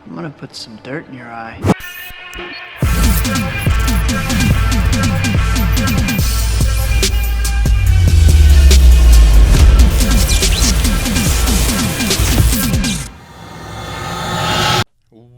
I'm gonna put some dirt in your eye.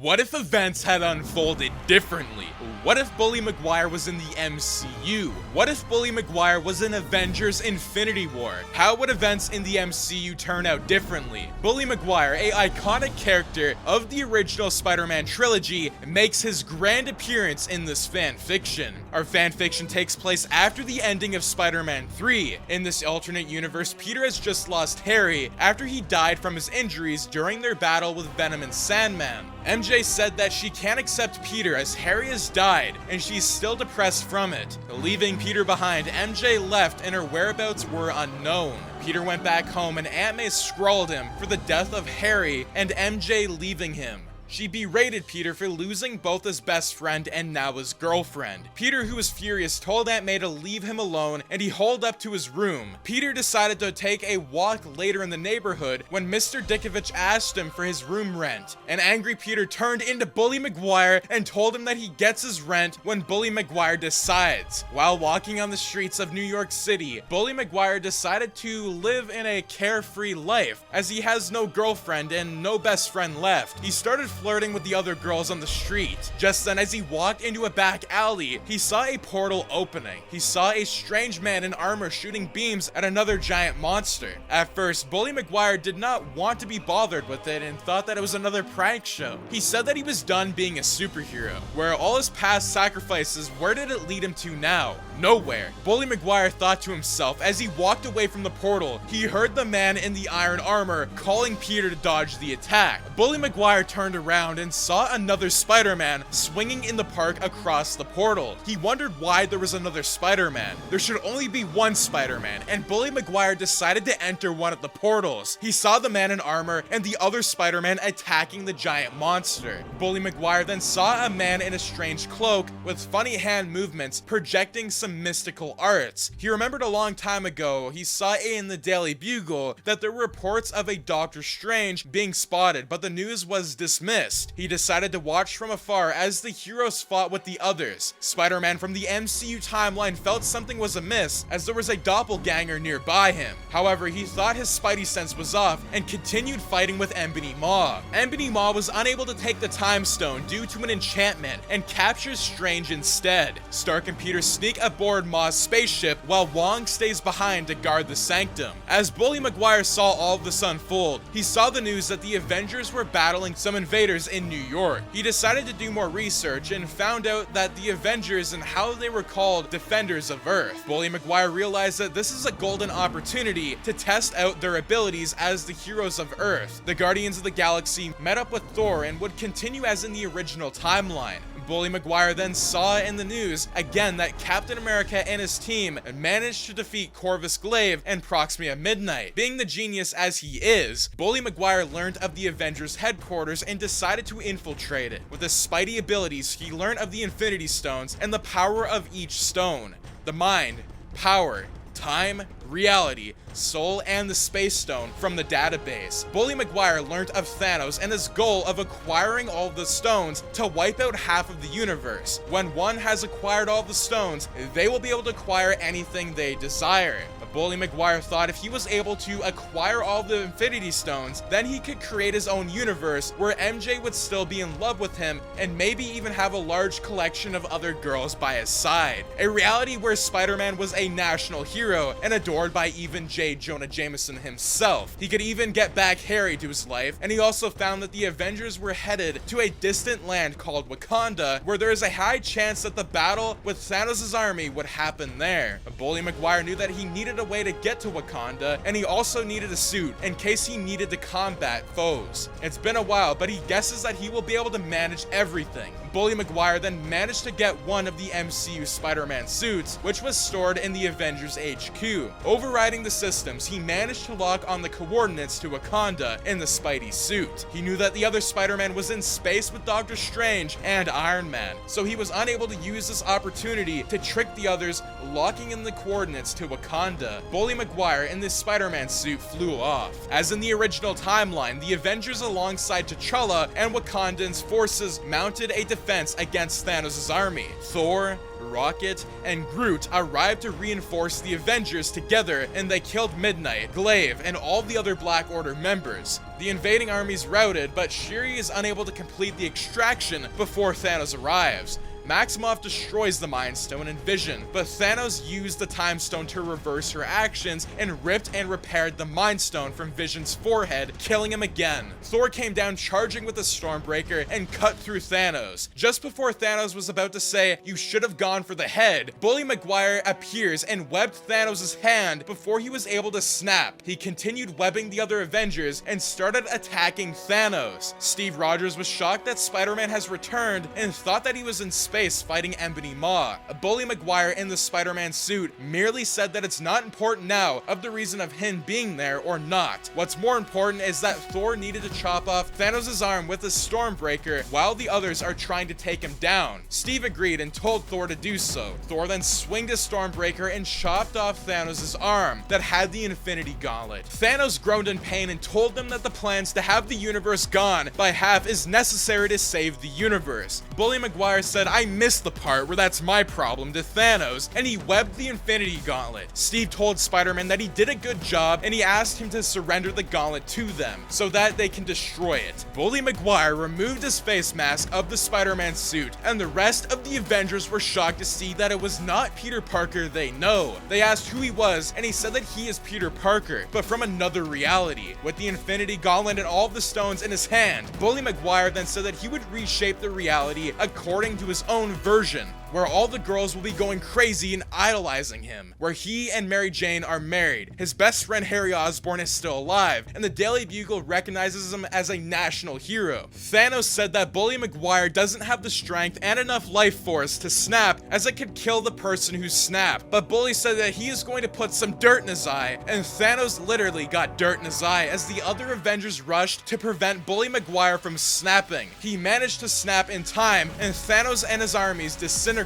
What if events had unfolded differently? What if Bully Maguire was in the MCU? What if Bully Maguire was in Avengers Infinity War? How would events in the MCU turn out differently? Bully Maguire, a iconic character of the original Spider-Man trilogy, makes his grand appearance in this fanfiction. Our fanfiction takes place after the ending of Spider-Man 3. In this alternate universe, Peter has just lost Harry after he died from his injuries during their battle with Venom and Sandman. MJ said that she can't accept Peter as Harry has died, and she's still depressed from it. Leaving Peter behind, MJ left and her whereabouts were unknown. Peter went back home and Aunt May scrawled him for the death of Harry and MJ leaving him. She berated Peter for losing both his best friend and now his girlfriend. Peter, who was furious, told Aunt May to leave him alone, and he hauled up to his room. Peter decided to take a walk later in the neighborhood when Mr. Dickovich asked him for his room rent. An angry Peter turned into Bully Maguire and told him that he gets his rent when Bully Maguire decides. While walking on the streets of New York City, Bully Maguire decided to live in a carefree life, as he has no girlfriend and no best friend left. He started flirting with the other girls on the street. Just then, as he walked into a back alley, he saw a portal opening. He saw a strange man in armor shooting beams at another giant monster. At first, Bully Maguire did not want to be bothered with it and thought that it was another prank show. He said that he was done being a superhero. Where all his past sacrifices, where did it lead him to now? Nowhere. Bully Maguire thought to himself as he walked away from the portal. He heard the man in the iron armor calling Peter to dodge the attack. Bully Maguire turned around and saw another Spider-Man swinging in the park across the portal. He wondered why there was another Spider-Man. There should only be one Spider-Man, and Bully Maguire decided to enter one of the portals. He saw the man in armor and the other Spider-Man attacking the giant monster. Bully Maguire then saw a man in a strange cloak with funny hand movements projecting some mystical arts. He remembered a long time ago he saw in the Daily Bugle that there were reports of a Doctor Strange being spotted, but the news was dismissed. He decided to watch from afar as the heroes fought with the others. Spider-Man from the MCU timeline felt something was amiss as there was a doppelganger nearby him. However, he thought his spidey sense was off and continued fighting with Ebony Maw. Ebony Maw was unable to take the time stone due to an enchantment and captures Strange instead. Stark and Peter sneak aboard Maw's spaceship while Wong stays behind to guard the sanctum. As Bully Maguire saw all of this unfold, he saw the news that the Avengers were battling some invaders in New York. He decided to do more research and found out that the Avengers and how they were called Defenders of Earth. Bully Maguire realized that this is a golden opportunity to test out their abilities as the heroes of Earth. The Guardians of the Galaxy met up with Thor and would continue as in the original timeline. Bully Maguire then saw in the news again that Captain America and his team managed to defeat Corvus Glaive and Proxima Midnight. Being the genius as he is, Bully Maguire learned of the Avengers headquarters and decided to infiltrate it. With his spidey abilities, he learned of the Infinity Stones and the power of each stone: the mind, power, time, reality, soul, and the Space Stone from the database. Bully Maguire learned of Thanos and his goal of acquiring all of the stones to wipe out half of the universe. When one has acquired all the stones, they will be able to acquire anything they desire. Bully Maguire thought if he was able to acquire all the Infinity Stones, then he could create his own universe where MJ would still be in love with him and maybe even have a large collection of other girls by his side. A reality where Spider-Man was a national hero and adored by even J. Jonah Jameson himself. He could even get back Harry to his life, and he also found that the Avengers were headed to a distant land called Wakanda, where there is a high chance that the battle with Thanos' army would happen there. Bully Maguire knew that he needed a way to get to Wakanda, and he also needed a suit in case he needed to combat foes. It's been a while, but he guesses that he will be able to manage everything. Bully Maguire then managed to get one of the MCU Spider-Man suits, which was stored in the Avengers HQ. Overriding the systems, he managed to lock on the coordinates to Wakanda in the Spidey suit. He knew that the other Spider-Man was in space with Doctor Strange and Iron Man, so he was unable to use this opportunity to trick the others, locking in the coordinates to Wakanda. Wakanda, Bully Maguire in this Spider-Man suit flew off. As in the original timeline, the Avengers alongside T'Challa and Wakandan's forces mounted a defense against Thanos' army. Thor, Rocket, and Groot arrived to reinforce the Avengers together, and they killed Midnight, Glaive, and all the other Black Order members. The invading armies routed, but Shuri is unable to complete the extraction before Thanos arrives. Maximoff destroys the Mind Stone and Vision, but Thanos used the Time Stone to reverse her actions and ripped and repaired the Mind Stone from Vision's forehead, killing him again. Thor came down charging with the Stormbreaker and cut through Thanos. Just before Thanos was about to say, "You should have gone for the head," Bully Maguire appears and webbed Thanos' hand before he was able to snap. He continued webbing the other Avengers and started attacking Thanos. Steve Rogers was shocked that Spider-Man has returned and thought that he was in space fighting Ebony Maw. Bully Maguire in the Spider-Man suit merely said that it's not important now of the reason of him being there or not. What's more important is that Thor needed to chop off Thanos' arm with a Stormbreaker while the others are trying to take him down. Steve agreed and told Thor to do so. Thor then swinged his Stormbreaker and chopped off Thanos' arm that had the Infinity Gauntlet. Thanos groaned in pain and told them that the plans to have the universe gone by half is necessary to save the universe. Bully Maguire said, "I missed the part where that's my problem," to Thanos, and he webbed the Infinity Gauntlet. Steve told Spider-Man that he did a good job, and he asked him to surrender the gauntlet to them so that they can destroy it. Bully Maguire removed his face mask of the Spider-Man suit, and the rest of the Avengers were shocked to see that it was not Peter Parker they know. They asked who he was, and he said that he is Peter Parker, but from another reality. With the Infinity Gauntlet and all of the stones in his hand, Bully Maguire then said that he would reshape the reality according to his own version, where all the girls will be going crazy and idolizing him, where he and Mary Jane are married, his best friend Harry Osborn is still alive, and the Daily Bugle recognizes him as a national hero. Thanos said that Bully Maguire doesn't have the strength and enough life force to snap, as it could kill the person who snapped, but Bully said that he is going to put some dirt in his eye, and Thanos literally got dirt in his eye as the other Avengers rushed to prevent Bully Maguire from snapping. He managed to snap in time, and Thanos and his armies disintegrated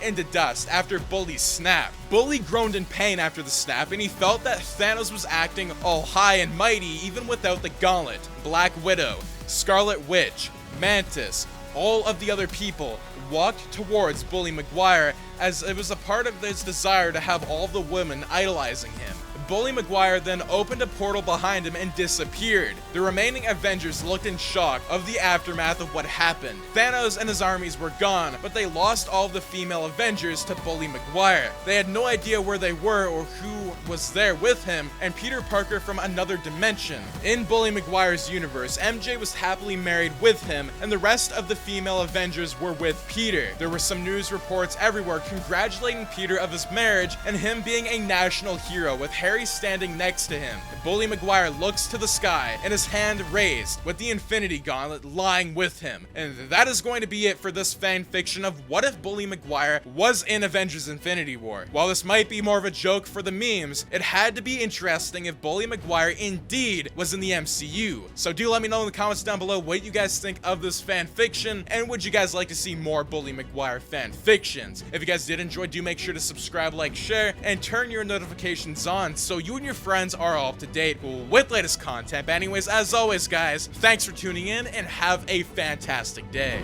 into dust after Bully's snap. Bully groaned in pain after the snap, and he felt that Thanos was acting all high and mighty even without the gauntlet. Black Widow, Scarlet Witch, Mantis, all of the other people walked towards Bully Maguire as it was a part of his desire to have all the women idolizing him. Bully Maguire then opened a portal behind him and disappeared. The remaining Avengers looked in shock of the aftermath of what happened. Thanos and his armies were gone, but they lost all of the female Avengers to Bully Maguire. They had no idea where they were or who was there with him, and Peter Parker from another dimension. In Bully Maguire's universe, MJ was happily married with him, and the rest of the female Avengers were with Peter. There were some news reports everywhere congratulating Peter of his marriage and him being a national hero, with Harry standing next to him. Bully Maguire looks to the sky and his hand raised with the Infinity Gauntlet lying with him. And that is going to be it for this fan fiction of what if Bully Maguire was in Avengers Infinity War. While this might be more of a joke for the memes, it had to be interesting if Bully Maguire indeed was in the MCU. So do let me know in the comments down below what you guys think of this fan fiction, and would you guys like to see more Bully Maguire fan fictions? If you guys did enjoy, do make sure to subscribe, like, share, and turn your notifications on so you and your friends are all up to date with latest content. But anyways, as always guys, thanks for tuning in and have a fantastic day.